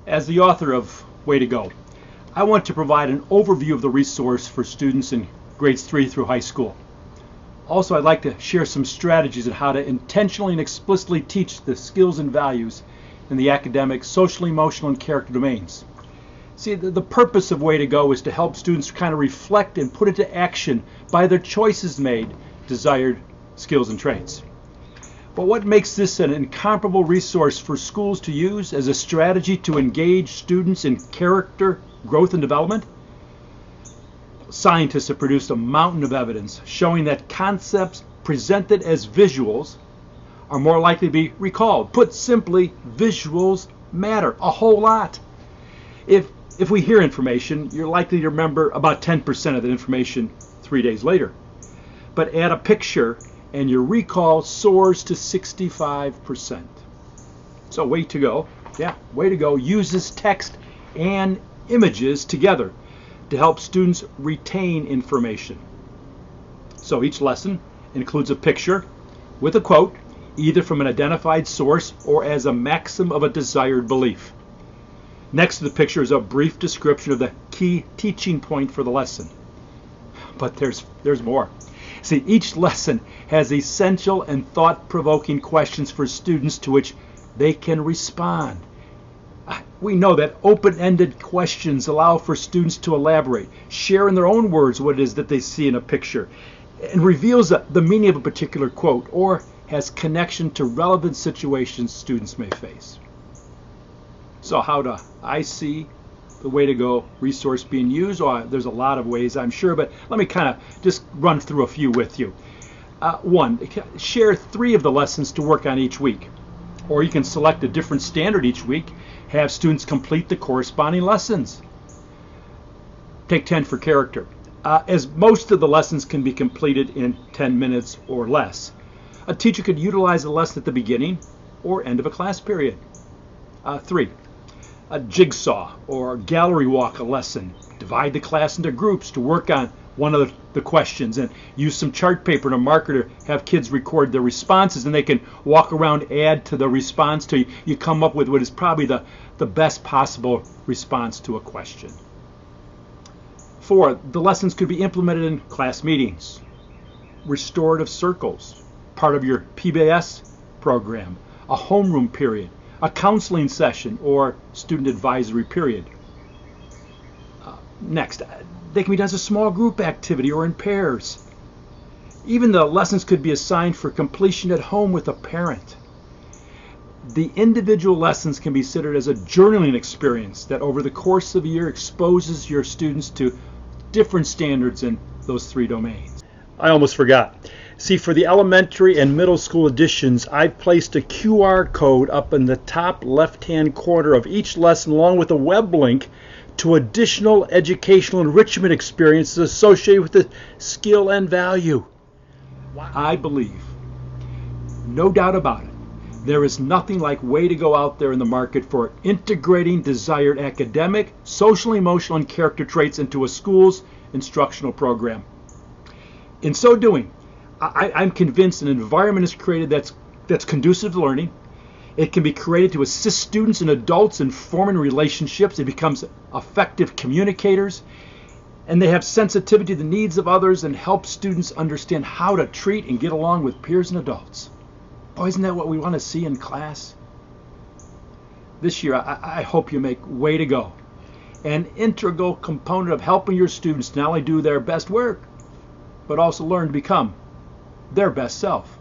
As the author of Way to Go, I want to provide an overview of the resource for students in grades 3 through high school. Also, I'd like to share some strategies on how to intentionally and explicitly teach the skills and values in the academic, social, emotional, and character domains. See, the purpose of Way to Go is to help students kind of reflect and put into action by their choices made desired skills and traits. But what makes this an incomparable resource for schools to use as a strategy to engage students in character, growth, and development? Scientists have produced a mountain of evidence showing that concepts presented as visuals are more likely to be recalled. Put simply, visuals matter a whole lot. If we hear information, you're likely to remember about 10% of the information 3 days later. But add a picture and your recall soars to 65%. So Way to Go, Way to Go uses text and images together to help students retain information. So each lesson includes a picture with a quote, either from an identified source or as a maxim of a desired belief. Next to the picture is a brief description of the key teaching point for the lesson. But there's more. See, each lesson has essential and thought-provoking questions for students to which they can respond. We know that open-ended questions allow for students to elaborate, share in their own words what it is that they see in a picture, and reveals the meaning of a particular quote or has connection to relevant situations students may face. So how do I see the Way to Go resource being used? Well, there's a lot of ways, I'm sure, but let me kind of just run through a few with you. One, share 3 of the lessons to work on each week. Or you can select a different standard each week, have students complete the corresponding lessons. Take 10 for character. As most of the lessons can be completed in 10 minutes or less, a teacher could utilize the lesson at the beginning or end of a class period. 3, a jigsaw or gallery walk a lesson. Divide the class into groups to work on one of the questions and use some chart paper and a marker to have kids record their responses, and they can walk around, add to the response till you come up with what is probably the best possible response to a question. 4, the lessons could be implemented in class meetings, restorative circles, part of your PBS program, a homeroom period, a counseling session, or student advisory period. Next, they can be done as a small group activity or in pairs. Even the lessons could be assigned for completion at home with a parent. The individual lessons can be considered as a journaling experience that over the course of a year exposes your students to different standards in those 3 domains. I almost forgot. See, for the elementary and middle school editions, I've placed a QR code up in the top left-hand corner of each lesson along with a web link to additional educational enrichment experiences associated with the skill and value. I believe, no doubt about it, there is nothing like Way to Go out there in the market for integrating desired academic, social, emotional, and character traits into a school's instructional program. In so doing, I'm convinced an environment is created that's conducive to learning. It can be created to assist students and adults in forming relationships. It becomes effective communicators, and they have sensitivity to the needs of others and help students understand how to treat and get along with peers and adults. Boy, isn't that what we want to see in class? This year, I hope you make Way to Go an integral component of helping your students not only do their best work, but also learn to become their best self.